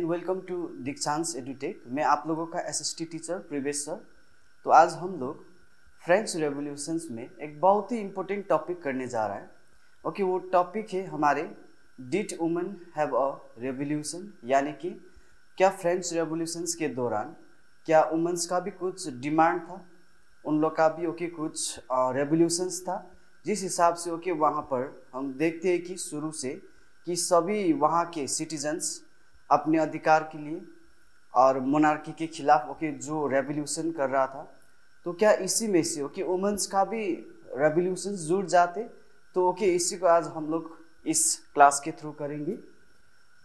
Welcome to Dikshansh edutech. मैं आप लोगों का एसएसटी टीचर प्रीवियस सर। तो आज हम लोग फ्रेंच रेवोल्यूशंस में एक बहुत ही इम्पोर्टेंट टॉपिक करने जा रहा है। ओके, वो टॉपिक है हमारे did women have a revolution, यानी कि क्या फ्रेंच रेवोल्यूशंस के दौरान क्या वुमेन्स का भी कुछ डिमांड था, उन लोग का भी कुछ रेवोल्यूशंस था, जिस हिसाब से वहाँ पर हम देखते हैं कि शुरू से कि सभी वहाँ के सिटीजन्स अपने अधिकार के लिए और मोनार्की के खिलाफ जो रेवोल्यूशन कर रहा था, तो क्या इसी में से वुमेन्स का भी रेवोल्यूशन जुड़ जाते। तो इसी को आज हम लोग इस क्लास के थ्रू करेंगे।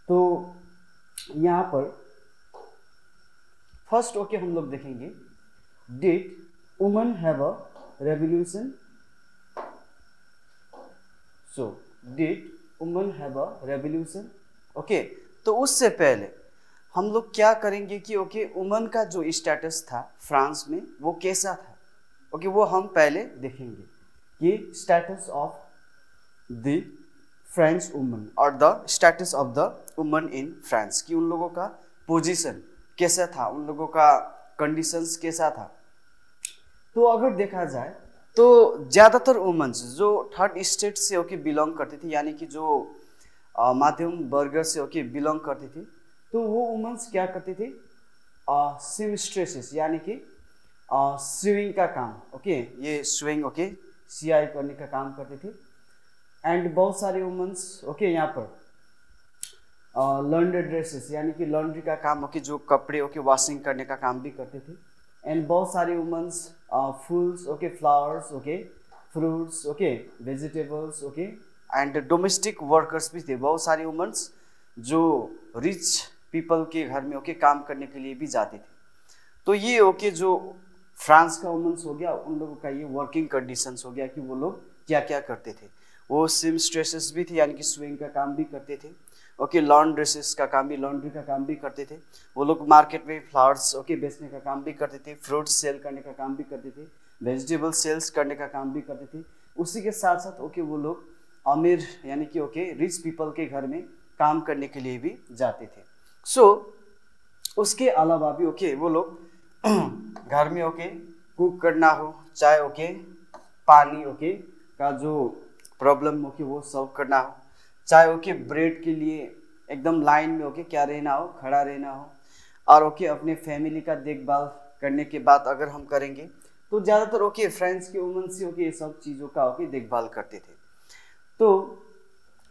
तो यहाँ पर फर्स्ट हम लोग देखेंगे did women have a revolution. So did women have a revolution. तो उससे पहले हम लोग क्या करेंगे कि वुमेन का जो स्टेटस था फ्रांस में वो कैसा था। वो हम पहले देखेंगे कि status of the French women और the status of the women in France, कि उन लोगों का पोजीशन कैसा था, उन लोगों का कंडीशंस कैसा था। तो अगर देखा जाए तो ज़्यादातर वुमेन्स जो थर्ड स्टेट से बिलोंग करती थी, यानी कि जो मध्यम वर्ग से बिलोंग करती थी, तो वो वुमेन्स क्या करती थी, सीमस्ट्रेसेस यानी कि स्विंग का काम, ये स्विंग सिलाई करने का काम करती थी। एंड बहुत सारे वुमेन्स यहाँ पर लॉन्ड्री ड्रेसेस यानी कि लॉन्ड्री का काम जो कपड़े वॉशिंग करने का काम भी करते थे। एंड बहुत सारे women's fools flowers fruits vegetables and domestic workers भी थे। बहुत सारे वुमेन्स जो रिच पीपल के घर में काम करने के लिए भी जाते थे। तो ये जो फ्रांस का वुमेन्स हो गया, उन लोगों का ये वर्किंग कंडीशंस हो गया कि वो लोग क्या क्या करते थे। वो सीमस्ट्रेसेस भी थे, यानी कि स्विंग का काम भी करते थे। लॉन्ड्री ड्रेसेस का काम भी, लॉन्ड्री का काम भी करते थे। वो लोग मार्केट में फ्लावर्स बेचने का काम भी करते थे, फ्रूट्स सेल करने का काम भी करते थे, वेजिटेबल सेल्स करने का काम भी करते थे। उसी के साथ साथ वो लोग अमीर यानी कि रिच पीपल के घर में काम करने के लिए भी जाते थे। सो उसके अलावा भी वो लोग घर में कुक करना हो, चाहे पानी का जो प्रॉब्लम वो सॉल्व करना हो, चाहे ब्रेड के लिए एकदम लाइन में क्या रहना हो, खड़ा रहना हो, और अपने फैमिली का देखभाल करने के बाद अगर हम करेंगे तो ज़्यादातर फ्रेंड्स के वुमेन से ये सब चीज़ों का देखभाल करते थे। तो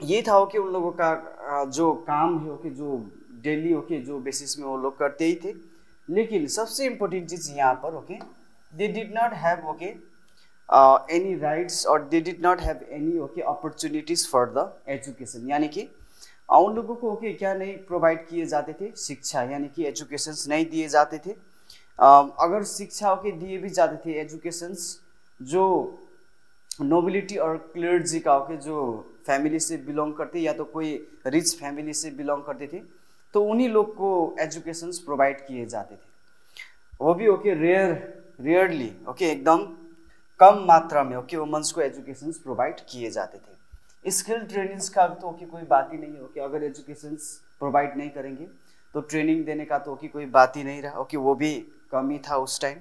ये था उन लोगों का जो काम है जो डेली जो बेसिस में वो लोग करते ही थे। लेकिन सबसे इम्पोर्टेंट चीज़ यहाँ पर they did not have any rights और they did not have any opportunities for the education, यानी कि उन लोगों को क्या नहीं प्रोवाइड किए जाते थे, शिक्षा यानी कि एजुकेशंस नहीं दिए जाते थे। अगर शिक्षा दिए भी जाते थे, एजुकेशंस जो नोबिलिटी और क्लर्जी का जो फैमिली से बिलोंग करते या तो कोई रिच फैमिली से बिलोंग करते थे, तो उन्हीं लोग को एजुकेशंस प्रोवाइड किए जाते थे। वो भी रेयरली एकदम कम मात्रा में वुमेन्स को एजुकेशंस प्रोवाइड किए जाते थे। स्किल ट्रेनिंग्स का तो कोई बात ही नहीं है। अगर एजुकेशंस प्रोवाइड नहीं करेंगे तो ट्रेनिंग देने का तो कोई बात ही नहीं रहा। वो भी कम ही था उस टाइम।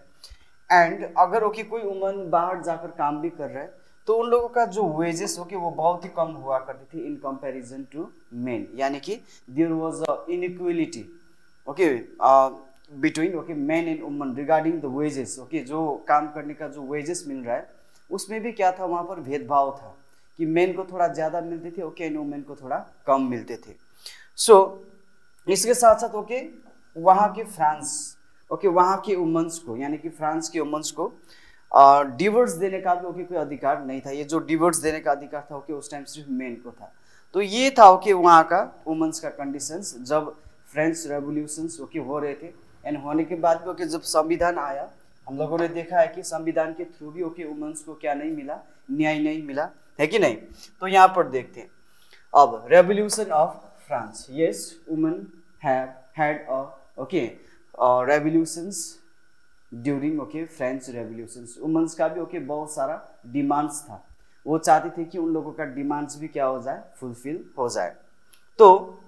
एंड अगर कोई वुमन बाहर जाकर काम भी कर रहा है तो उन लोगों का जो वेजेस वो बहुत ही कम हुआ करती थी इन कंपैरिजन टू मेन, यानी कि there was a inequality between men and woman regarding the wages. जो काम करने का जो वेजेस मिल रहा है उसमें भी क्या था, वहाँ पर भेदभाव था कि मेन को थोड़ा ज़्यादा मिलते थे एंड वुमेन को थोड़ा कम मिलते थे। सो इसके साथ साथ वहाँ के फ्रांस वहाँ के वुमेन्स को, यानी कि फ्रांस के वुमेन्स को डिवोर्स देने का भी कोई अधिकार नहीं था। ये जो डिवोर्स देने का अधिकार था उस टाइम सिर्फ मेन को था। तो ये था वहाँ का वुमेन्स का कंडीशंस जब फ्रेंच रेवोल्यूशंस हो रहे थे। एंड होने के बाद भी जब संविधान आया, हम लोगों ने देखा है कि संविधान के थ्रू भी वुमेन्स को क्या नहीं मिला, न्याय नहीं मिला, है कि नहीं। तो यहाँ पर देखते हैं अब revolution of France. Yes, women have had revolutions during French revolutions. Women's का भी बहुत सारा डिमांड्स था। वो चाहते थे कि उन लोगों का डिमांड्स भी क्या हो जाए, फुलफिल हो जाए। तो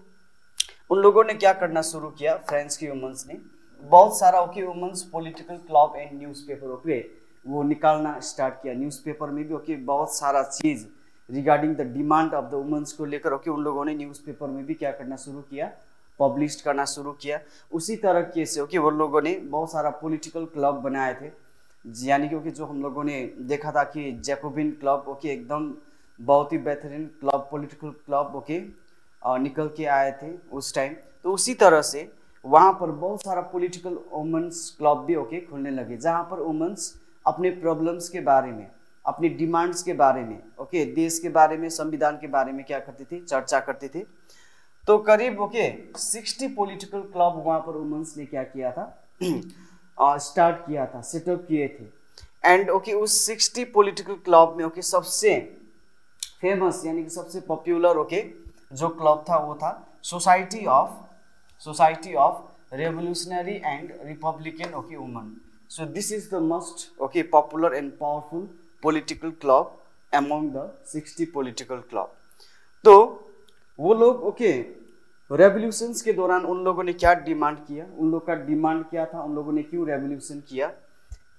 उन लोगों ने क्या करना शुरू किया, फ्रांस की वुमेन्स ने बहुत सारा okay women's political club and newspaper okay वो निकालना स्टार्ट किया। न्यूज़पेपर में भी ओके बहुत सारा चीज़ regarding the demand of the womens को लेकर ओके उन लोगों ने न्यूज़पेपर में भी क्या करना शुरू किया, पब्लिश करना शुरू किया। उसी तरह से ओके वो लोगों ने बहुत सारा पॉलिटिकल क्लब बनाए थे, यानी कि जो हम लोगों ने देखा था कि जैकोबिन क्लब ओके एकदम बहुत ही बेहतरीन क्लब, पॉलिटिकल क्लब ओके निकल के आए थे उस टाइम। तो उसी तरह से वहाँ पर बहुत सारा पॉलिटिकल वुमेन्स क्लब भी ओके खुलने लगे, जहाँ पर वुमेन्स अपने प्रॉब्लम्स के बारे में, अपनी डिमांड्स के बारे में ओके देश के बारे में, संविधान के बारे में क्या करते थे, चर्चा करते थे। तो करीब ओके 60 पॉलिटिकल क्लब वहाँ पर वुमेन्स ने क्या किया था स्टार्ट किया था, सेटअप किए थे। एंड ओके उस 60 पॉलिटिकल क्लब में ओके सबसे फेमस यानी कि सबसे पॉपुलर ओके जो क्लब था वो था society of revolutionary and Republican okay women. So this is the most okay popular and powerful political club among the 60 political club. तो वो लोग ओके रेवोल्यूशंस के दौरान उन लोगों ने क्या डिमांड किया, उन लोग का डिमांड क्या था, उन लोगों ने क्यों रेवोल्यूशन किया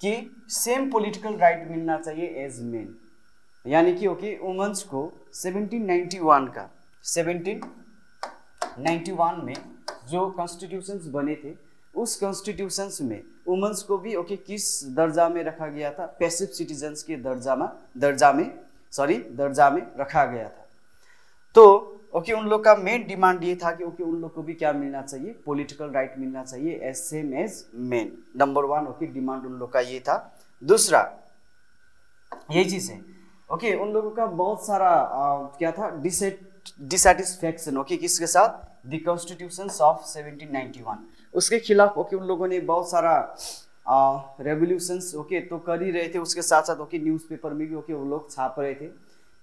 कि सेम पॉलिटिकल राइट मिलना चाहिए एज मेन। यानी कि ओके वुमेन्स को 1791 में जो कॉन्स्टिट्यूशंस बने थे उस कॉन्स्टिट्यूशंस में वुमेन्स को भी ओके किस दर्जा में रखा गया था, पैसिव सिटीजन्स के दर्जा में रखा गया था। तो ओके उन लोग का मेन डिमांड ये था कि ओके उन लोग को भी क्या मिलना चाहिए, पॉलिटिकल राइट मिलना चाहिए as same as men. Number 1 okay demand उन लोग का ये था। दूसरा यही चीज है ओके उन लोगों का बहुत सारा क्या था डिसैटिस्फैक्शन ओके किसके साथ, द कॉन्स्टिट्यूशंस ऑफ 1791 उसके खिलाफ ओके उन लोगों ने बहुत सारा रेवोल्यूशंस ओके तो कर ही रहे थे। उसके साथ साथ ओके न्यूज़पेपर में भी ओके वो लोग छाप रहे थे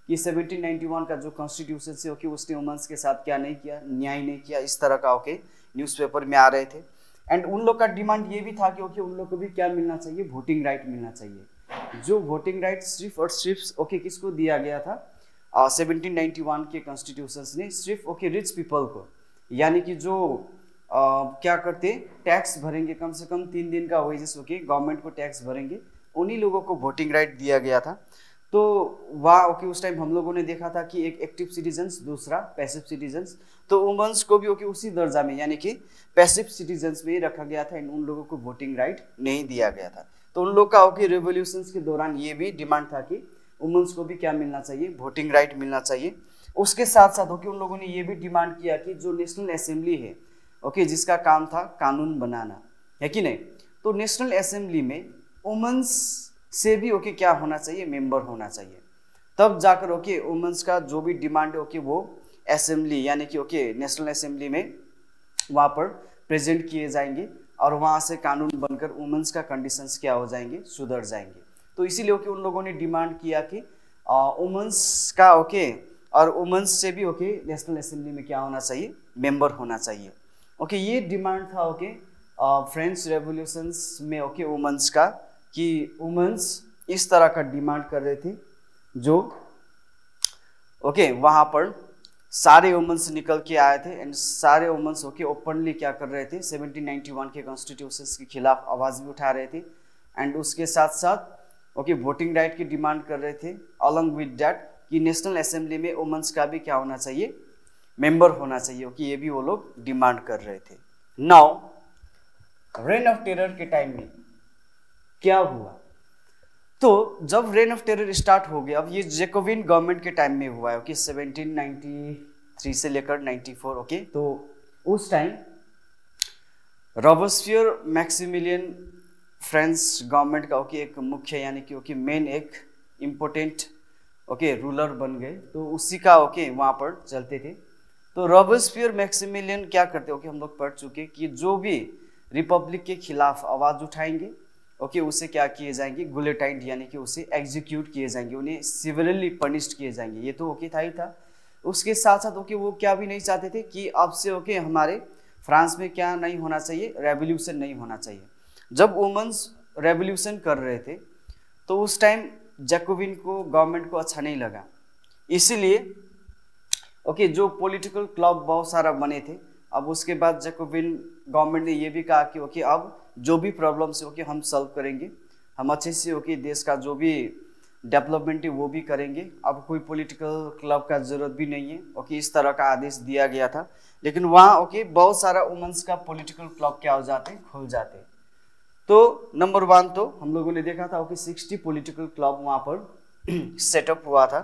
कि 1791 का जो कॉन्स्टिट्यूशन से ओके उसने वुमेन्स के साथ क्या नहीं किया, न्याय नहीं किया, इस तरह का ओके न्यूज़पेपर में आ रहे थे। एंड उन लोग का डिमांड ये भी था कि ओके उन लोग को भी क्या मिलना चाहिए, वोटिंग राइट मिलना चाहिए। जो वोटिंग राइट सिर्फ और सिर्फ ओके किसको दिया गया था 1791 के कॉन्स्टिट्यूशंस ने, सिर्फ ओके रिच पीपल को, यानी कि जो क्या करते टैक्स भरेंगे, कम से कम 3 दिन का वेजेस ओके गवर्नमेंट को टैक्स भरेंगे, उन्हीं लोगों को वोटिंग राइट दिया गया था। तो वहाँ ओके उस टाइम हम लोगों ने देखा था कि एक एक्टिव सिटीजन्स, दूसरा पैसिव सिटीजन्स, तो वुमेन्स को भी ओके उसी दर्जा में यानी कि पैसिव सिटीजन्स में ही रखा गया था एंड उन लोगों को वोटिंग राइट नहीं दिया गया था। तो उन लोग का ओके रेवोल्यूशंस के दौरान ये भी डिमांड था कि वुमेन्स को भी क्या मिलना चाहिए, वोटिंग राइट मिलना चाहिए। उसके साथ साथ ओके उन लोगों ने ये भी डिमांड किया कि जो नेशनल असेंबली है ओके जिसका काम था कानून बनाना, है कि नहीं, तो नेशनल असेंबली में वुमेन्स से भी ओके क्या होना चाहिए, मेंबर होना चाहिए। तब जाकर ओके वुमेन्स का जो भी डिमांड है ओके वो असेंबली यानी कि ओके नेशनल असेंबली में वहाँ पर प्रेजेंट किए जाएंगे और वहाँ से कानून बनकर वुमेन्स का कंडीशंस क्या हो जाएंगे, सुधर जाएंगे। तो इसीलिए ओके उन लोगों ने डिमांड किया कि वुमेन्स का ओके और वुमेन्स से भी ओके नेशनल असेंबली में क्या होना चाहिए, मेंबर होना चाहिए। ओके ये डिमांड था ओके फ्रेंच रेवोल्यूशंस में ओके वुमेन्स का, कि वुमेन्स इस तरह का डिमांड कर रहे थे जो ओके वहाँ पर सारे वुमेन्स निकल के आए थे एंड सारे वुमेन्स ओके ओपनली क्या कर रहे थे, 1791 के कॉन्स्टिट्यूशंस के खिलाफ आवाज़ भी उठा रहे थे एंड उसके साथ साथ ओके वोटिंग राइट की डिमांड कर रहे थे। अलॉन्ग विद डैट कि नेशनल असेंबली में वुमेन्स का भी क्या होना चाहिए, मेंबर होना चाहिए, ओके ये भी वो लोग डिमांड कर रहे थे। नाउ रेन ऑफ टेरर के टाइम में क्या हुआ, तो जब रेन ऑफ टेरर स्टार्ट हो गया, अब ये जैकोबिन गवर्नमेंट के टाइम में हुआ है ओके 1793 से लेकर 94 ओके। तो उस time Robespierre Maximilian French government का ओके एक मुख्य यानी कि ओके मेन एक इम्पोर्टेंट ओके रूलर बन गए, तो उसी का ओके वहाँ पर चलते थे। तो रॉबेस्पियर मैक्सिमिलियन क्या करते ओके हम लोग पढ़ चुके कि जो भी रिपब्लिक के खिलाफ आवाज़ उठाएंगे ओके उसे क्या किए जाएंगे, गुलेटाइंड यानी कि उसे एग्जीक्यूट किए जाएंगे, उन्हें सिविली पनिश्ड किए जाएंगे, ये तो ओके था ही था। उसके साथ साथ ओके वो क्या भी नहीं चाहते थे कि अब से ओके हमारे फ्रांस में क्या नहीं होना चाहिए, रेवोल्यूशन नहीं होना चाहिए। जब वुमेन्स रेवोल्यूशन कर रहे थे तो उस टाइम जैकोबिन को गवर्नमेंट को अच्छा नहीं लगा, इसीलिए ओके जो पॉलिटिकल क्लब बहुत सारा बने थे अब उसके बाद जैकोबिन गवर्नमेंट ने ये भी कहा कि ओके अब जो भी प्रॉब्लम्स है ओके हम सॉल्व करेंगे, हम अच्छे से ओके देश का जो भी डेवलपमेंट है वो भी करेंगे, अब कोई पॉलिटिकल क्लब का जरूरत भी नहीं है। ओके इस तरह का आदेश दिया गया था। लेकिन वहाँ ओके बहुत सारा वुमेन्स का पॉलिटिकल क्लब क्या हो जाते हैं, खुल जाते हैं। तो नंबर 1 तो हम लोगों ने देखा था ओके 60 पॉलिटिकल क्लब वहाँ पर सेटअप हुआ था।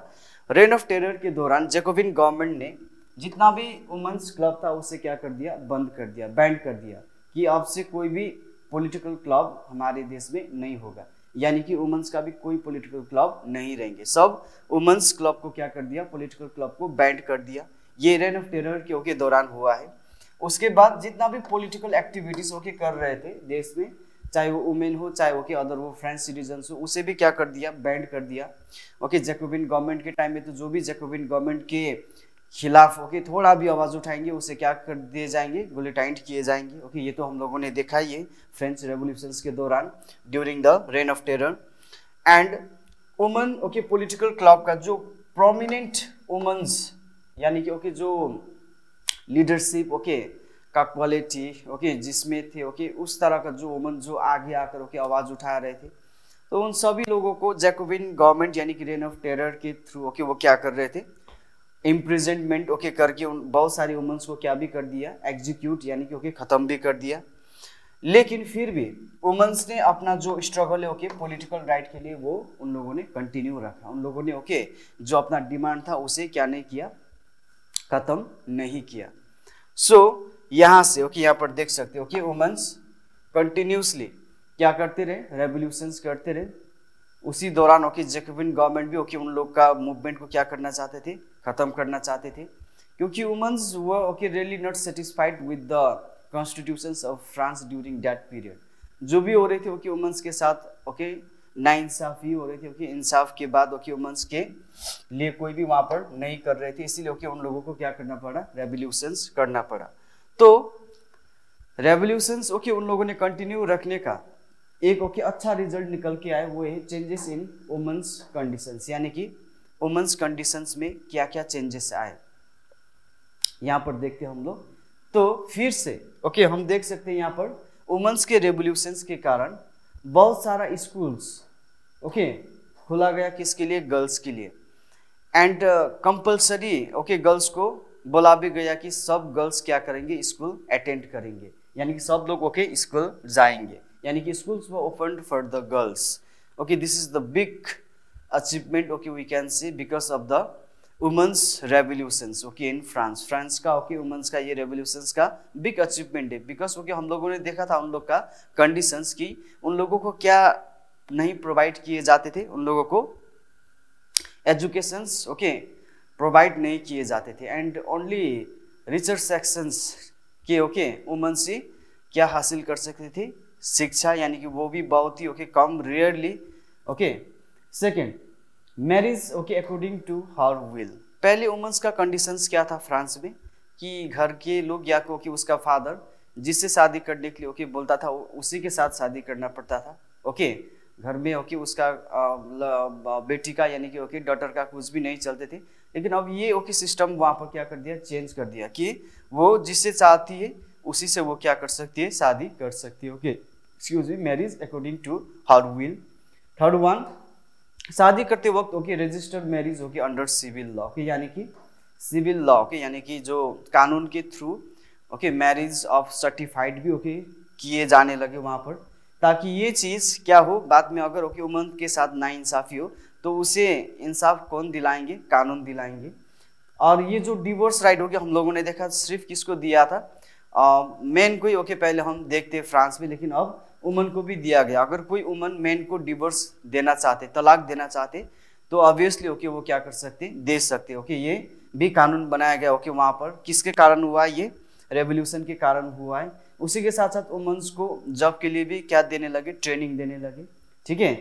रेन ऑफ टेरर के दौरान जैकोबिन गवर्नमेंट ने जितना भी वुमेन्स क्लब था उसे क्या कर दिया, बंद कर दिया, बैन कर दिया कि अब से कोई भी पॉलिटिकल क्लब हमारे देश में नहीं होगा, यानी कि वुमेन्स का भी कोई पॉलिटिकल क्लब नहीं रहेंगे। सब वुमेन्स क्लब को क्या कर दिया, पॉलिटिकल क्लब को बैन कर दिया। ये रेन ऑफ टेरर के ओके दौरान हुआ है। उसके बाद जितना भी पॉलिटिकल एक्टिविटीज ओके कर रहे थे देश में, चाहे वो वुमेन हो चाहे वो अदर वो फ्रेंच सिटीजन्स हो, उसे भी क्या कर दिया, बैन कर दिया। ओके जैकोबिन गवर्नमेंट के टाइम में तो जो भी जैकोबिन गवर्नमेंट के खिलाफ ओके थोड़ा भी आवाज उठाएंगे उसे क्या कर दिए जाएंगे, गुलिटाइंड किए जाएंगे। ओके ये तो हम लोगों ने देखा ही है फ्रेंच रेवोल्यूशंस के दौरान during the rain of terror. And women okay political club का जो प्रोमिनेंट वुमेन्स यानी कि ओके जो लीडरशिप ओके का क्वालिटी ओके जिसमें थे ओके उस तरह का जो वुमेन जो आगे आकर ओके आवाज उठा रहे थे, तो उन सभी लोगों को जैकोबिन गवर्नमेंट यानी कि रेन ऑफ टेरर के थ्रू ओके वो क्या कर रहे थे, इम्प्रिजनमेंट ओके करके उन बहुत सारी वुमेन्स को क्या भी कर दिया, एग्जीक्यूट यानी कि ओके खत्म भी कर दिया। लेकिन फिर भी वुमेन्स ने अपना जो स्ट्रगल है ओके पॉलिटिकल राइट के लिए वो उन लोगों ने कंटिन्यू रखा। उन लोगों ने ओके जो अपना डिमांड था उसे क्या नहीं किया, खत्म नहीं किया। सो यहाँ से ओके यहाँ पर देख सकते हो कि वुमेन्स कंटिन्यूसली क्या करते रहे, रेवोल्यूशंस करते रहे। उसी दौरान ओके जैकोबिन गवर्नमेंट भी ओके उन लोग का मूवमेंट को क्या करना चाहते थे, खत्म करना चाहते थे, क्योंकि women's were okay really not satisfied with the constitutions of France during that period. जो भी हो रहे थे ओके वुमेन्स के साथ ओके नाइंसाफी हो रही थी ओके, इंसाफ के बाद ओके वुमेन्स के लिए कोई भी वहां पर नहीं कर रहे थे, इसीलिए ओके उन लोगों को क्या करना पड़ा, रेवोल्यूशंस करना पड़ा। तो रेवोल्यूशंस ओके उन लोगों ने कंटिन्यू रखने का एक ओके अच्छा रिजल्ट निकल के आए, वो है चेंजेस इन वुमेन्स कंडीशंस, यानी कि वुमेन्स कंडीशंस में क्या क्या चेंजेस आए यहाँ पर देखते हैं हम लोग। तो फिर से ओके हम देख सकते हैं यहाँ पर वुमेन्स के रेवोल्यूशंस के कारण बहुत सारा स्कूल्स ओके खोला गया, किसके लिए, गर्ल्स के लिए। एंड कंपल्सरी ओके गर्ल्स को बोला भी गया कि सब गर्ल्स क्या करेंगे, स्कूल अटेंड करेंगे, यानी कि सब लोग ओके स्कूल जाएंगे, यानी कि schools were opened for the girls. Okay, this is the big achievement okay we can see because of the women's revolutions okay in France. France का okay women's का ये revolutions का big achievement है, because okay हम लोगों ने देखा था उन लोग का conditions की, उन लोगों को क्या नहीं provide किए जाते थे, उन लोगों को educations okay provide नहीं किए जाते थे, and only richer sections के okay women's ही क्या हासिल कर सकते थे, शिक्षा, यानी कि वो भी बहुत ही ओके कम, rarely okay. Second, marriage okay according to her will. पहले वुमेन्स का कंडीशंस क्या था फ्रांस में कि घर के लोग या कि उसका फादर जिससे शादी करने के लिए ओके बोलता था उसी के साथ शादी करना पड़ता था ओके। घर में ओके उसका बेटी का यानी कि ओके डॉटर का कुछ भी नहीं चलते थे। लेकिन अब ये ओके सिस्टम वहाँ पर क्या कर दिया, चेंज कर दिया कि वो जिससे चाहती है उसी से वो क्या कर सकती है, शादी कर सकती है okay. Excuse me, marriage according to her will. Third one, शादी करते वक्त okay registered marriage okay under civil law okay, यानी कि सिविल लॉ ओके, यानी कि जो कानून के through okay marriage of certified भी ओके किए जाने लगे वहाँ पर, ताकि ये चीज़ क्या हो, बाद में अगर ओके वुमन के साथ नाइंसाफी हो तो उसे इंसाफ कौन दिलाएंगे, कानून दिलाएंगे। और ये जो डिवोर्स राइट हो गया हम लोगों ने देखा सिर्फ किसको दिया था, मैन को ही ओके पहले हम देखते फ्रांस में, लेकिन अब वुमन को भी दिया गया। अगर कोई वुमन मैन को डिवोर्स देना चाहते, तलाक देना चाहते, तो ऑब्वियसली ओके वो क्या कर सकते, दे सकते ओके। ये भी कानून बनाया गया ओके वहाँ पर। किसके कारण हुआ, ये रेवोल्यूशन के कारण हुआ है। उसी के साथ साथ वुमेन्स को जॉब के लिए भी क्या देने लगे, ट्रेनिंग देने लगे, ठीक है।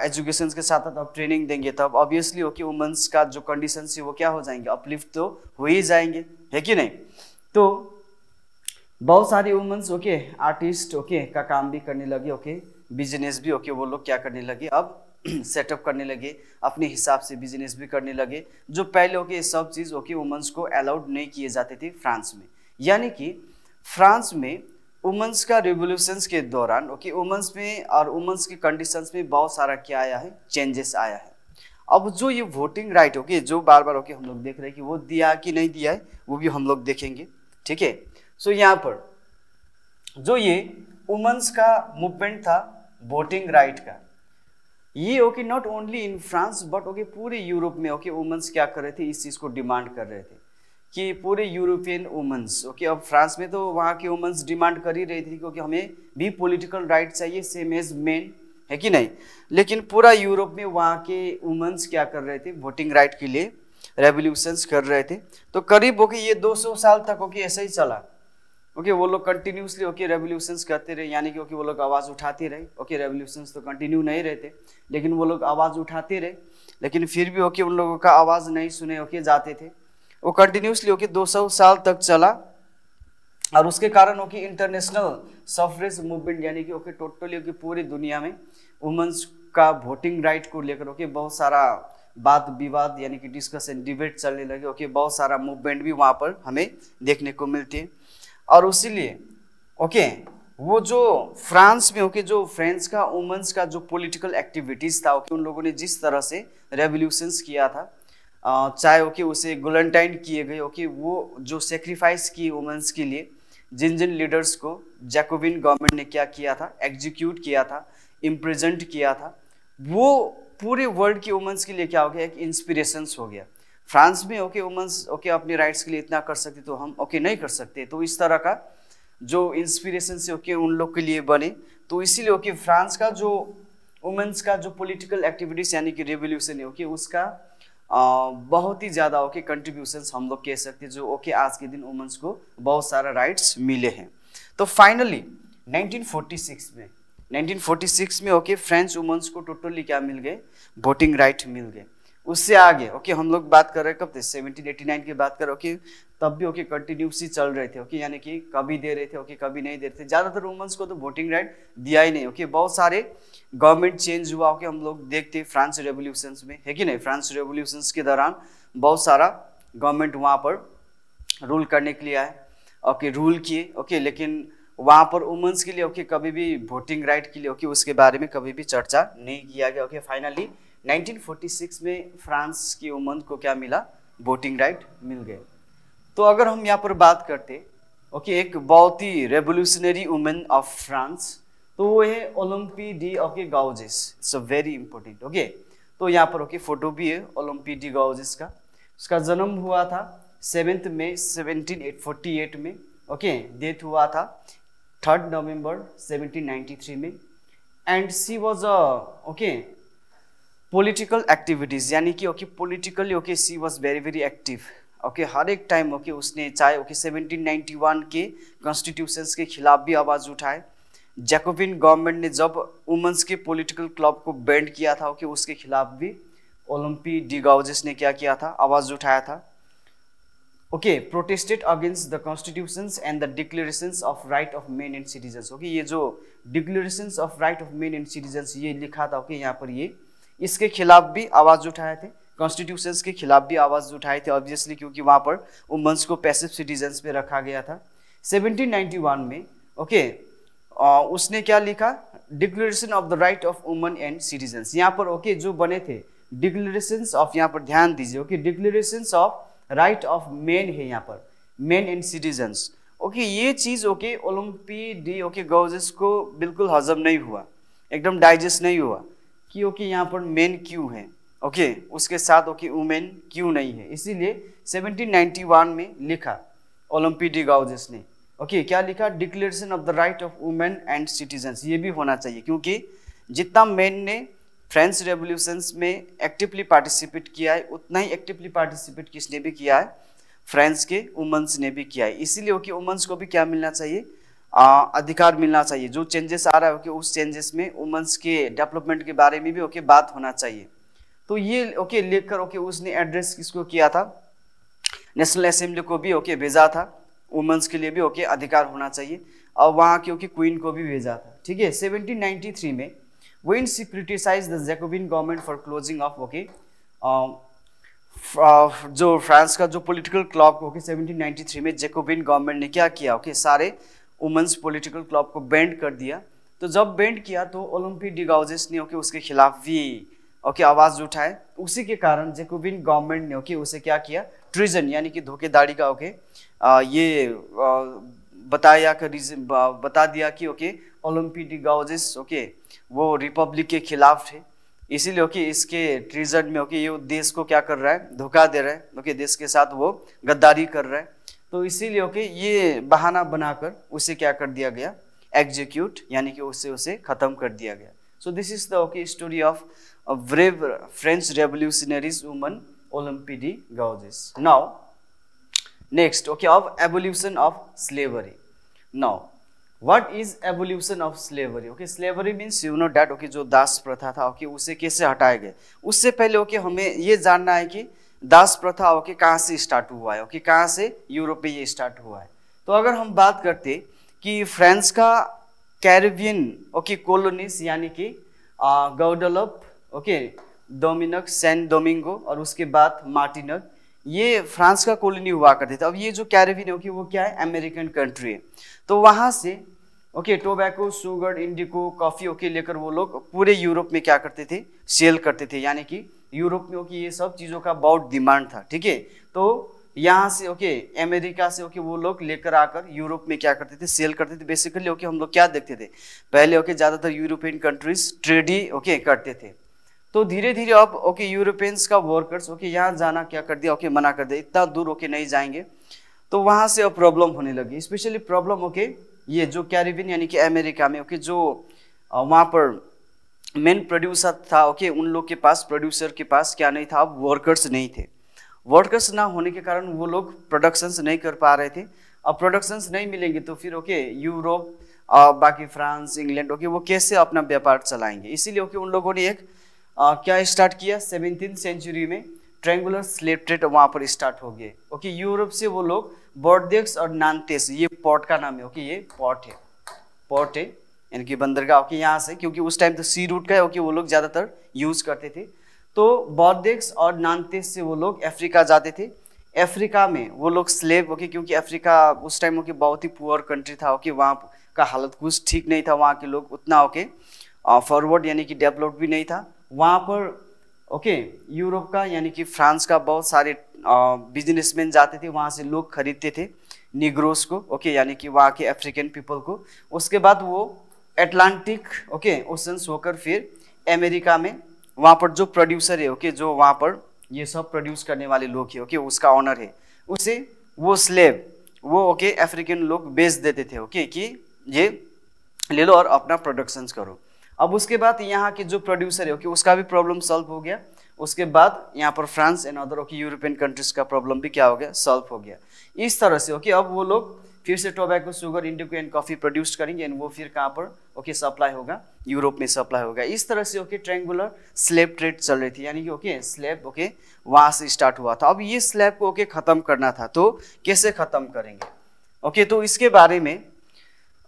एजुकेशन के साथ साथ अब ट्रेनिंग देंगे तब ऑब्वियसली ओके वुमेन्स का जो कंडीशन है वो क्या हो जाएंगे, अपलिफ्ट तो हो ही जाएंगे, है कि नहीं। तो बहुत सारी वुमेन्स ओके आर्टिस्ट ओके का काम भी करने लगे ओके, बिजनेस भी ओके वो लोग क्या करने लगे, अब सेटअप करने लगे, अपने हिसाब से बिजनेस भी करने लगे, जो पहले ओके सब चीज़ ओके वुमेन्स को अलाउड नहीं किए जाते थे फ्रांस में। यानी कि फ्रांस में वुमेन्स का रिवोल्यूशंस के दौरान ओके वुमेन्स में और वुमेन्स की कंडीशंस में बहुत सारा क्या आया है, चेंजेस आया है। अब जो ये वोटिंग राइट ओके जो बार बार ओके हम लोग देख रहे हैं कि वो दिया कि नहीं दिया है, वो भी हम लोग देखेंगे, ठीक है। सो यहाँ पर जो ये वुमेन्स का मूवमेंट था वोटिंग राइट का, ये okay not only in France but okay पूरे यूरोप में ओके वुमेन्स क्या कर रहे थे, इस चीज़ को डिमांड कर रहे थे कि पूरे यूरोपियन वुमेन्स ओके, अब फ्रांस में तो वहाँ के वुमेन्स डिमांड कर ही रही थी क्योंकि हमें भी पॉलिटिकल राइट चाहिए सेम एज मेन, है कि नहीं। लेकिन पूरा यूरोप में वहाँ के वुमेन्स क्या कर रहे थे, वोटिंग राइट के लिए रेवोल्यूशंस कर रहे थे। तो करीब ओके ये 200 साल तक ओके ऐसा ही चला ओके, वो लोग कंटिन्यूसली ओके रेवोल्यूशंस करते रहे, यानी कि ओके वो लोग आवाज़ उठाते रहे ओके, रेवोल्यूशंस तो कंटिन्यू नहीं रहते लेकिन वो लोग आवाज़ उठाते रहे, लेकिन फिर भी ओके उन लोगों का आवाज़ नहीं सुने ओके जाते थे। वो कंटिन्यूसली ओके 200 साल तक चला और उसके कारण ओके इंटरनेशनल सफरेज मूवमेंट यानी कि ओके टोटली ओके पूरी दुनिया में वुमेन्स का वोटिंग राइट को लेकर ओके बहुत सारा वाद विवाद यानी कि डिस्कशन डिबेट चलने लगे ओके, बहुत सारा मूवमेंट भी वहाँ पर हमें देखने को मिलती है। और उसीलिए ओके वो जो फ्रांस में ओके जो फ्रांस का वुमेन्स का जो पॉलिटिकल एक्टिविटीज़ था ओके, उन लोगों ने जिस तरह से रेवोल्यूशंस किया था, चाहे ओके उसे गुलेंटाइन किए गए ओके, वो जो सेक्रीफाइस किए वुमेन्स के लिए, जिन जिन लीडर्स को जैकोबिन गवर्नमेंट ने क्या किया था, एग्जीक्यूट किया था, इम्प्रिजेंट किया था, वो पूरे वर्ल्ड की वुमेन्स के लिए क्या हो गया, एक इंस्पिरेशंस हो गया। फ्रांस में ओके वुमेन्स ओके अपने राइट्स के लिए इतना कर सकते तो हम ओके नहीं कर सकते, तो इस तरह का जो इंस्पिरेशन से ओके उन लोग के लिए बने। तो इसीलिए ओके फ्रांस का जो वुमेन्स का जो पॉलिटिकल एक्टिविटीज यानी कि रेवोल्यूशन है ओके, उसका बहुत ही ज़्यादा ओके कंट्रीब्यूशंस हम लोग कह सकते हैं, जो ओके आज के दिन वुमेन्स को बहुत सारा राइट्स मिले हैं। तो फाइनली 1946 में ओके फ्रेंच वुमेन्स को टोटली क्या मिल गए, वोटिंग राइट मिल गए। उससे आगे ओके हम लोग बात कर रहे हैं कब थे, 1789 की बात कर ओके, तब भी ओके कंटिन्यूसली चल रहे थे ओके, यानी कि कभी दे रहे थे ओके कभी नहीं दे रहे थे। ज़्यादातर वुमेन्स को तो वोटिंग राइट दिया ही नहीं ओके, बहुत सारे गवर्नमेंट चेंज हुआ ओके, हम लोग देखते फ्रांस रेवोल्यूशंस में, है कि नहीं। फ्रांस रेवोल्यूशंस के दौरान बहुत सारा गवर्नमेंट वहाँ पर रूल करने के लिए आए ओके, रूल किए ओके, लेकिन वहाँ पर वुमेन्स के लिए ओके कभी भी वोटिंग राइट के लिए ओके उसके बारे में कभी भी चर्चा नहीं किया गया ओके। फाइनली 1946 में फ्रांस की वुमेन को क्या मिला, वोटिंग राइट मिल गए। तो अगर हम यहाँ पर बात करते ओके एक बहुत ही रेवोल्यूशनरी वुमेन ऑफ फ्रांस, तो वो है Olympe de okay Gouges. It's a very important okay. तो यहाँ पर ओके फोटो भी है ओलंपी डी गाउजेस का। उसका जन्म हुआ था 7 मई 1748 में ओके, डेथ हुआ था 3 नवंबर 1793 में। And she was a okay political activities यानी कि okay politically okay she was very very active okay. हर एक टाइम ओके उसने चाहे ओके 1791 के कॉन्स्टिट्यूशंस के खिलाफ भी आवाज़ उठाए। जैकोबिन गवर्नमेंट ने जब वुमेन्स के पॉलिटिकल क्लब को बैंड किया था ओके, उसके खिलाफ भी ओलंपी डी गाउजेस ने क्या किया था, आवाज़ उठाया था okay. Protested against the constitutions and the declarations of right of men and citizens okay. ये जो declarations of right of men and citizens ये लिखा था ओके यहाँ पर, ये इसके खिलाफ भी आवाज़ उठाए थे, कॉन्स्टिट्यूशंस के खिलाफ भी आवाज़ उठाए थे ऑब्वियसली, क्योंकि वहाँ पर वुमेन्स को पैसिव सिटीजन्स पे रखा गया था। 1791 में ओके उसने क्या लिखा, declaration of the right of women and citizens. यहाँ पर ओके जो बने थे डिक्लेरेशंस ऑफ, यहाँ पर ध्यान दीजिए okay, declarations of right of main है यहाँ पर, मेन एंड सिटीजन्स ओके। ये चीज़ ओके ओलंपी डी ओके गाउजेस को बिल्कुल हजम नहीं हुआ, एकदम डाइजेस्ट नहीं हुआ कि ओके यहाँ पर मेन क्यों है ओके, उसके साथ ओके वुमेन क्यों नहीं है। इसीलिए 1791 में लिखा ओलंपी डी गाउजेस ने ओके, क्या लिखा, declaration of the right of women and citizens. ये भी होना चाहिए क्योंकि जितना मेन ने फ्रेंच रेवोल्यूशंस में एक्टिवली पार्टिसिपेट किया है, उतना ही एक्टिवली पार्टिसिपेट किसने भी किया है, फ्रांस के वुमेन्स ने भी किया है। इसीलिए ओके वुमेन्स को भी क्या मिलना चाहिए, अधिकार मिलना चाहिए। जो चेंजेस आ रहा है ओके उस चेंजेस में वुमेन्स के डेवलपमेंट के बारे में भी ओके बात होना चाहिए। तो ये ओके लेकर ओके उसने एड्रेस किसको किया था, नेशनल असेंबली को भी ओके भेजा था, वुमेन्स के लिए भी ओके अधिकार होना चाहिए, और वहाँ की ओके क्वीन को भी भेजा था, ठीक है। 1793 में when she criticized the Jacobin government for closing off okay जो फ्रांस का जो पॉलिटिकल क्लब ओके 1793 में जैकोबिन गवर्नमेंट ने क्या किया ओके सारे वुमेन्स पॉलिटिकल क्लब को बैंड कर दिया। तो जब बैंड किया तो ओलंपिक डी गाउजेस ने ओके उसके खिलाफ भी ओके आवाज उठाए। उसी के कारण जैकोबिन गवर्नमेंट ने ओके उसे क्या किया, ट्रीजन यानी कि धोखेधाड़ी का ओके ये बता दिया कि ओके ओलंपिक डी गाउजेस ओके वो रिपब्लिक के खिलाफ थे। इसीलिए ओके इसके ट्रीजन में ओके ये देश को क्या कर रहा है, धोखा दे रहा है ओके, देश के साथ वो गद्दारी कर रहा है। तो इसीलिए ओके ये बहाना बनाकर उसे क्या कर दिया गया, एग्जीक्यूट यानी कि उसे खत्म कर दिया गया। So this is the okay story of brave French revolutionaries woman Olympe de Gouges. Now next okay of evolution of slavery. Now what is evolution of slavery? Okay slavery means you know that okay जो दास प्रथा था okay उसे कैसे हटाया गया। उससे पहले ओके हमें ये जानना है कि दास प्रथा ओके कहाँ से स्टार्ट हुआ है, ओके कहाँ से यूरोप में ये स्टार्ट हुआ है। तो अगर हम बात करते कि फ्रांस का कैरिबियन ओके कॉलोनीज यानी कि गाउडेलोप ओके डोमिनिक सेंट डोमिंगो और उसके बाद मार्टिनिक, ये फ्रांस का कॉलोनी हुआ करते थे। अब ये जो कैरिबियन ओके वो क्या है, अमेरिकन कंट्री है। तो वहाँ से ओके टोबैको, शुगर, इंडिको, कॉफ़ी ओके लेकर वो लोग पूरे यूरोप में क्या करते थे, सेल करते थे। यानी कि यूरोप में ओके ये सब चीज़ों का बहुत डिमांड था, ठीक है। तो यहाँ से ओके अमेरिका से ओके वो लोग लेकर आकर यूरोप में क्या करते थे, सेल करते थे। बेसिकली ओके हम लोग क्या देखते थे पहले ओके ज़्यादातर यूरोपियन कंट्रीज ट्रेड ही ओके करते थे। तो धीरे धीरे अब ओके यूरोपियंस का वर्कर्स ओके यहाँ जाना क्या कर दिया, ओके मना कर दिया, इतना दूर ओके नहीं जाएंगे। तो वहाँ से अब प्रॉब्लम होने लगी। स्पेशली प्रॉब्लम ओके ये जो कैरिबियन यानी कि अमेरिका में ओके जो वहाँ पर मेन प्रोड्यूसर था ओके उन लोग के पास, प्रोड्यूसर के पास क्या नहीं था, अब वर्कर्स नहीं थे। वर्कर्स ना होने के कारण वो लोग प्रोडक्शंस नहीं कर पा रहे थे। अब प्रोडक्शंस नहीं मिलेंगे तो फिर ओके यूरोप बाकी फ्रांस, इंग्लैंड ओके वो कैसे अपना व्यापार चलाएंगे। इसीलिए ओके उन लोगों ने एक क्या स्टार्ट किया, 17th सेंचुरी में ट्रायंगुलर स्लेव ट्रेड वहाँ पर स्टार्ट हो गए। ओके यूरोप से वो लोग बोर्डेक्स और नांतेस, ये पोर्ट का नाम है ओके, ये पोर्ट है यानी कि बंदरगाह ओके, यहाँ से क्योंकि उस टाइम तो सी रूट का है ओके वो लोग ज़्यादातर यूज़ करते थे। तो बोर्डेक्स और नांतेस से वो लोग अफ्रीका जाते थे। अफ्रीका में वो लोग स्लेव ओके, क्योंकि अफ्रीका उस टाइम ओके बहुत ही पुअर कंट्री था ओके, वहाँ का हालत कुछ ठीक नहीं था, वहाँ के लोग उतना ओके फॉरवर्ड यानी कि डेवलप भी नहीं था। वहाँ पर ओके यूरोप का यानी कि फ्रांस का बहुत सारे बिजनेसमैन जाते थे, वहाँ से लोग खरीदते थे निग्रोस को ओके, यानी कि वहाँ के अफ्रीकन पीपल को। उसके बाद वो अटलांटिक ओके ओशंस होकर फिर अमेरिका में वहाँ पर जो प्रोड्यूसर है ओके, जो वहाँ पर ये सब प्रोड्यूस करने वाले लोग हैं ओके, उसका ऑनर है, उसे वो स्लेव वो ओके अफ्रीकन लोग बेच देते थे ओके कि ये ले लो और अपना प्रोडक्शंस करो। अब उसके बाद यहाँ के जो प्रोड्यूसर है ओके उसका भी प्रॉब्लम सॉल्व हो गया। उसके बाद यहाँ पर France and other okay European countries का प्रॉब्लम भी क्या हो गया, सॉल्व हो गया। इस तरह से ओके अब वो लोग फिर से tobacco, sugar, indigo and coffee produce करेंगे एंड वो फिर कहाँ पर ओके सप्लाई होगा, यूरोप में सप्लाई होगा। इस तरह से ओके ट्रायंगुलर स्लेव ट्रेड चल रही थी, यानी कि ओके स्लेव ओके वहाँ से स्टार्ट हुआ था। अब ये स्लेव को ओके ख़त्म करना था, तो कैसे ख़त्म करेंगे ओके, तो इसके बारे में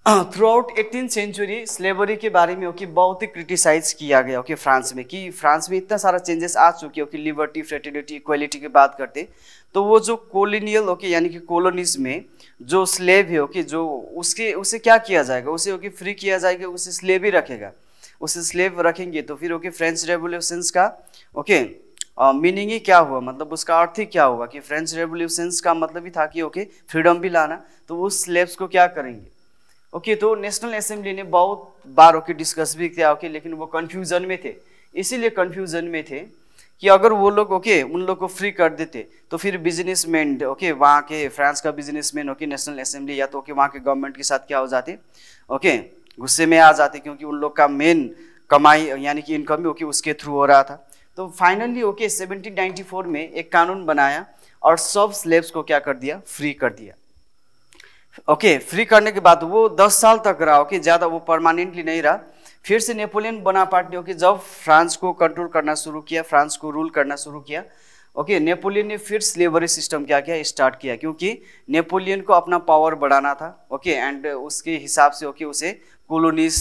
through out 18th century slavery के बारे में ओके बहुत ही क्रिटिसाइज किया गया ओके फ्रांस में, कि फ्रांस में इतना सारा चेंजेस आ चुके ओके, लिबर्टी, फ्रेटर्निटी, इक्वलिटी की बात करते। तो वो जो कॉलोनियल ओके यानी कि कॉलोनीज में जो स्लेव है ओके, जो उसे क्या किया जाएगा, उसे ओके फ्री किया जाएगा, उसे स्लेव ही रखेगा। उसे स्लेव रखेंगे तो फिर ओके फ्रेंच रेवोल्यूशंस का ओके मीनिंग ही क्या हुआ, मतलब उसका अर्थ ही क्या हुआ कि फ्रेंच रेवोल्यूशंस का मतलब ही था कि ओके फ्रीडम भी लाना। तो उस स्लेव्स को क्या करेंगे ओके, तो नेशनल असेंबली ने बहुत बार ओके डिस्कस भी किया ओके, लेकिन वो कंफ्यूजन में थे। इसीलिए कंफ्यूजन में थे कि अगर वो लोग ओके उन लोग को फ्री कर देते तो फिर बिजनेसमैन ओके, वहाँ के फ्रांस का बिजनेसमैन ओके नेशनल असेंबली या तो ओके वहाँ के गवर्नमेंट के साथ क्या हो जाते ओके, गुस्से में आ जाते, क्योंकि उन लोग का मेन कमाई यानी कि इनकम भी ओके उसके थ्रू हो रहा था। तो फाइनली ओके 1794 में एक कानून बनाया और सब स्लेव्स को क्या कर दिया, फ्री कर दिया ओके। फ्री करने के बाद वो 10 साल तक रहा ओके, ज़्यादा वो परमानेंटली नहीं रहा। फिर से नेपोलियन बोनापार्ट ने ओके जब फ्रांस को कंट्रोल करना शुरू किया, फ्रांस को रूल करना शुरू किया ओके, नेपोलियन ने फिर स्लेवरी सिस्टम क्या किया, स्टार्ट किया, क्योंकि नेपोलियन को अपना पावर बढ़ाना था ओके, एंड उसके हिसाब से ओके उसे कॉलोनीज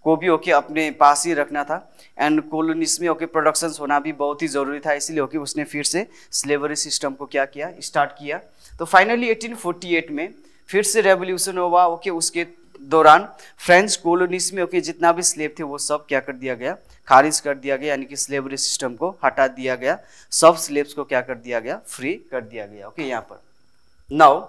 को भी ओके अपने पास ही रखना था, एंड कॉलोनीज में ओके प्रोडक्शंस होना भी बहुत ही ज़रूरी था, इसीलिए ओके उसने फिर से स्लेवरी सिस्टम को क्या किया, स्टार्ट किया। तो फाइनली 1848 में फिर से रेवोल्यूशन हुआ ओके। उसके दौरान फ्रेंच कॉलोनीज में ओके जितना भी स्लेव थे वो सब क्या कर दिया गया, खारिज कर दिया गया, यानी कि स्लेवरी सिस्टम को हटा दिया गया, सब स्लेव्स को क्या कर दिया गया, फ्री कर दिया गया ओके। यहाँ पर now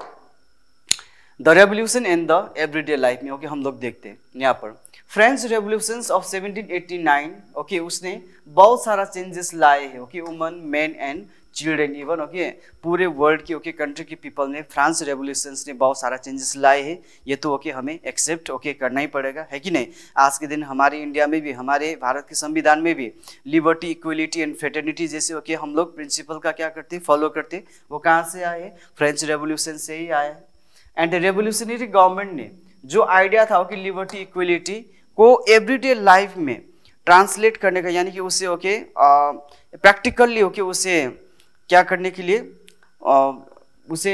the revolution in the everyday life में ओके हम लोग देखते हैं यहाँ पर फ्रेंच रेवोल्यूशंस ऑफ 1789 ओके उसने बहुत सारा चेंजेस लाए हैं okay, woman, man and children even okay, पूरे वर्ल्ड की ओके कंट्री के पीपल ने फ्रांस रेवोल्यूशंस ने बहुत सारा चेंजेस लाए हैं, ये तो ओके हमें एक्सेप्ट ओके करना ही पड़ेगा, है कि नहीं। आज के दिन हमारे इंडिया में भी, हमारे भारत के संविधान में भी लिबर्टी, इक्वलिटी एंड फ्रेटर्निटी जैसे ओके हम लोग प्रिंसिपल का क्या करते, फॉलो करते, वो कहाँ से आए, फ्रेंच रेवोल्यूशन से ही आया है। एंड रेवोल्यूशनरी गवर्नमेंट ने जो आइडिया था कि लिबर्टी, इक्वलिटी को एवरीडे लाइफ में ट्रांसलेट करने का, यानी कि उसे ओके प्रैक्टिकली ओके उसे क्या करने के लिए, उसे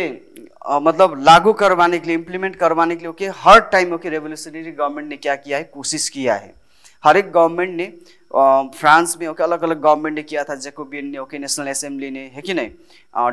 मतलब लागू करवाने के लिए, इम्प्लीमेंट करवाने के लिए ओके हर टाइम ओके रेवोल्यूशनरी गवर्नमेंट ने क्या किया है, कोशिश किया है। हर एक गवर्नमेंट ने फ्रांस में ओके अलग अलग गवर्नमेंट ने किया था, जैकोबियन ने ओके, नेशनल असेंबली ने, है कि नहीं,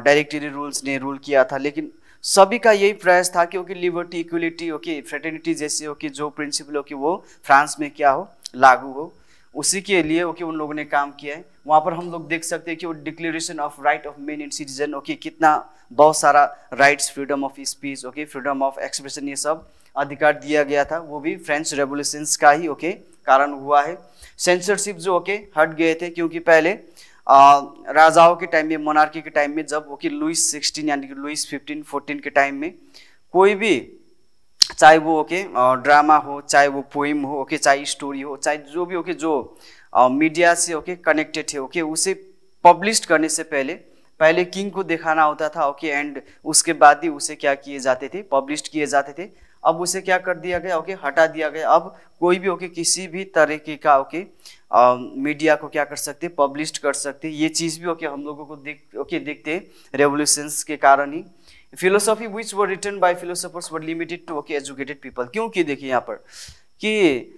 डायरेक्टरी रूल्स ने रूल किया था, लेकिन सभी का यही प्रयास था कि okay liberty, equality okay, fraternity जैसे ओके जो प्रिंसिपल ओके वो फ्रांस में क्या हो, लागू हो, उसी के लिए ओके उन लोगों ने काम किया है। वहाँ पर हम लोग देख सकते हैं कि वो declaration of right of man and citizen okay कितना बहुत सारा rights, freedom of speech okay, freedom of expression, ये सब अधिकार दिया गया था, वो भी फ्रेंच रेवोल्यूशंस का ही ओके कारण हुआ है। सेंसरशिप जो ओके हट गए थे, क्योंकि पहले राजाओं के टाइम में, मोनार्की के टाइम में, जब ओके लुइस 16 यानी कि लुइस 15-14 के टाइम में कोई भी, चाहे वो ओके ड्रामा हो, चाहे वो पोइम हो ओके, चाहे स्टोरी हो, चाहे जो भी ओके जो मीडिया से ओके कनेक्टेड है ओके, उसे पब्लिश करने से पहले किंग को दिखाना होता था ओके, एंड उसके बाद ही उसे क्या किए जाते थे, पब्लिश किए जाते थे। अब उसे क्या कर दिया गया ओके, हटा दिया गया। अब कोई भी ओके किसी भी तरीके का ओके मीडिया को क्या कर सकते, पब्लिश कर सकते। ये चीज़ भी ओके हम लोगों को देखते रेवोल्यूशंस के कारण ही। Philosophy which were written by philosophers were limited to okay educated people, क्योंकि देखिए यहाँ पर कि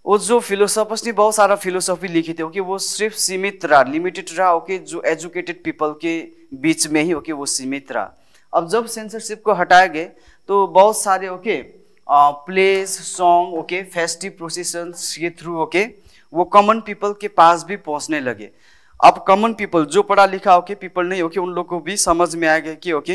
वो जो फिलोसोफर्स ने बहुत सारा फिलोसॉफी लिखी थी ओके, वो सिर्फ सीमित रहा, लिमिटेड रहा ओके, जो एजुकेटेड पीपल के बीच में ही ओके वो सीमित रहा। अब जब सेंसरशिप को हटाए गए तो बहुत सारे okay plays, song okay, festive processions के थ्रू ओके वो कॉमन पीपल के पास भी पहुंचने लगे। अब कॉमन पीपल जो पढ़ा लिखा ओके पीपल नहीं ओके, उन लोग को भी समझ में आ गया कि ओके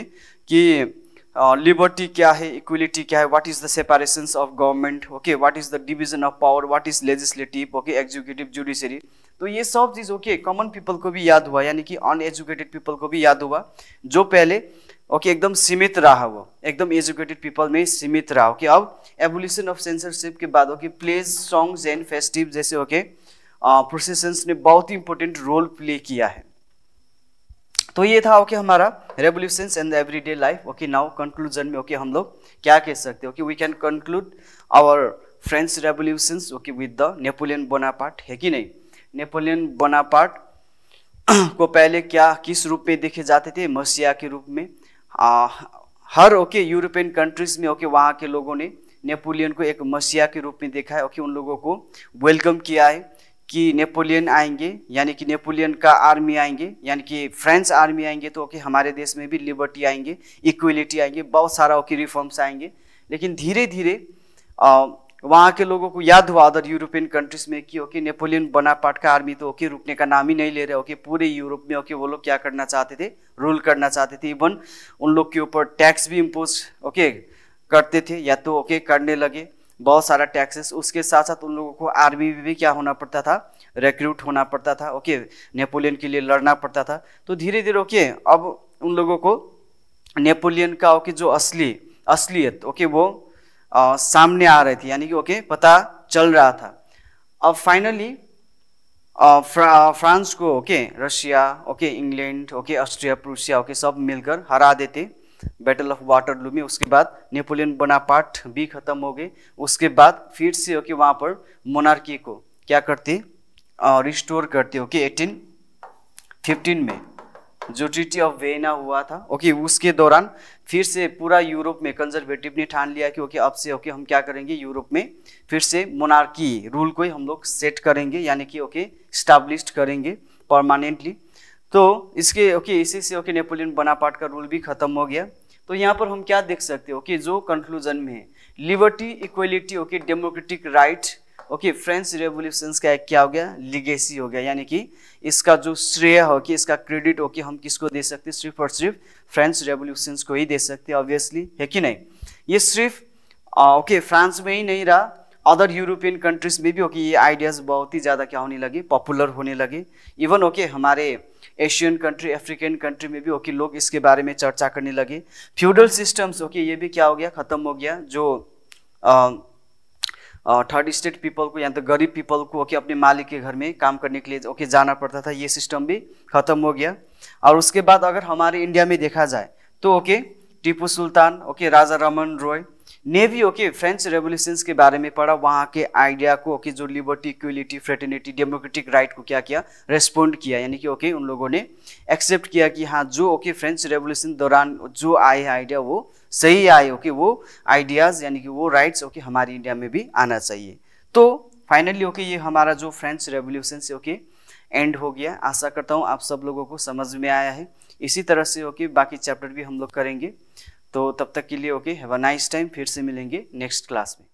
कि लिबर्टी क्या है, इक्वलिटी क्या है, what is the separations of government okay, what is the division of power, what is legislative okay, executive, judiciary. तो ये सब चीज़ ओके कॉमन पीपल को भी याद हुआ, यानी कि अनएजुकेटेड पीपल को भी याद हुआ, जो पहले ओके एकदम सीमित रहा, वो एकदम एजुकेटेड पीपल में सीमित रहा ओके। अब एवोल्यूशन ऑफ सेंसरशिप के बाद okay plays, songs and festive जैसे ओके प्रोसेशंस ने बहुत ही इंपॉर्टेंट रोल प्ले किया है। तो ये था ओके हमारा revolutions in the everyday life okay. Now conclusion में ओके हम लोग क्या कह सकते हैं okay, we can conclude our French revolutions okay with the Napoleon Bonaparte, है कि नहीं। नेपोलियन बोनापार्ट को पहले क्या किस रूप में देखे जाते थे, मसीहा के रूप में। हर ओके यूरोपियन कंट्रीज में ओके वहाँ के लोगों ने नेपोलियन को एक मसीहा के रूप में देखा है ओके, उन लोगों को वेलकम किया है कि नेपोलियन आएंगे, यानी कि नेपोलियन का आर्मी आएंगे, यानी कि फ्रेंच आर्मी आएंगे तो ओके हमारे देश में भी लिबर्टी आएंगे, इक्वलिटी आएंगे, बहुत सारा ओके रिफॉर्म्स आएंगे। लेकिन धीरे धीरे वहाँ के लोगों को याद हुआ अदर यूरोपियन कंट्रीज में कि ओके नेपोलियन बोनापार्ट का आर्मी तो ओके रुकने का नाम ही नहीं ले रहे ओके, पूरे यूरोप में ओके वो लोग क्या करना चाहते थे, रूल करना चाहते थे। इवन उन लोग के ऊपर टैक्स भी इम्पोज ओके करते थे, या तो ओके करने लगे बहुत सारा टैक्सेस। उसके साथ साथ उन लोगों को आर्मी में भी क्या होना पड़ता था, रिक्रूट होना पड़ता था ओके, नेपोलियन के लिए लड़ना पड़ता था। तो धीरे धीरे ओके अब उन लोगों को नेपोलियन का ओके जो असलियत ओके वो सामने आ रही थी, यानी कि ओके पता चल रहा था। अब फाइनली फ्रांस को okay Russia okay, England okay, Austria, Prussia okay सब मिलकर हरा देते बैटल ऑफ वाटरलू में। उसके बाद नेपोलियन बोनापार्ट भी खत्म हो गए। उसके बाद फिर से ओके वहाँ पर मोनार्की को क्या करते, रिस्टोर करते ओके 1815 में। जो ट्रीटी ऑफ वेना हुआ था, ओके, उसके दौरान फिर से पूरा यूरोप में कंजर्वेटिव ने ठान लिया कि ओके अब से ओके हम क्या करेंगे, यूरोप में फिर से मोनार्की रूल को ही हम लोग सेट करेंगे, यानी कि ओके स्टैब्लिश्ड करेंगे परमानेंटली। तो इसके ओके इसी से ओके नेपोलियन बोनापार्ट का रूल भी खत्म हो गया। तो यहाँ पर हम क्या देख सकते हो कि जो कंक्लूजन में है, liberty, equality, okay, democratic right, okay, French revolutions का एक क्या हो गया, लिगेसी हो गया, यानी कि इसका जो श्रेय हो कि इसका क्रेडिट ओके हम किसको दे सकते हैं, सिर्फ और सिर्फ फ्रेंच रेवोल्यूशंस को ही दे सकते हैं, ऑब्वियसली, है कि नहीं। ये सिर्फ ओके फ्रांस में ही नहीं रहा, अदर यूरोपियन कंट्रीज में भी ओके ये आइडियाज बहुत ही ज़्यादा क्या होने लगे, पॉपुलर होने लगे। इवन ओके हमारे एशियन कंट्री, अफ्रीकन कंट्री में भी ओके लोग इसके बारे में चर्चा करने लगे। फ्यूडल सिस्टम्स ओके ये भी क्या हो गया, खत्म हो गया। जो थर्ड स्टेट पीपल को या तो गरीब पीपल को ओके अपने मालिक के घर में काम करने के लिए ओके जाना पड़ता था, ये सिस्टम भी खत्म हो गया। और उसके बाद अगर हमारे इंडिया में देखा जाए तो ओके टीपू सुल्तान, ओके राजा रामन रॉय ने भी ओके फ्रेंच रेवोल्यूशंस के बारे में पढ़ा, वहाँ के आइडिया को ओके जो liberty, equality, fraternity, democratic right को क्या किया, रेस्पॉन्ड किया, यानी कि ओके उन लोगों ने एक्सेप्ट किया कि हाँ जो ओके फ्रेंच रेवोल्यूशन दौरान जो आए आइडिया वो सही आए, ओके वो आइडियाज यानी कि वो राइट्स ओके हमारी इंडिया में भी आना चाहिए। तो फाइनली ओके ये हमारा जो फ्रेंच रेवोल्यूशन से ओके एंड हो गया। आशा करता हूँ आप सब लोगों को समझ में आया है। इसी तरह से ओके बाकी चैप्टर भी हम लोग करेंगे। तो तब तक के लिए okay have a nice time, फिर से मिलेंगे नेक्स्ट क्लास में।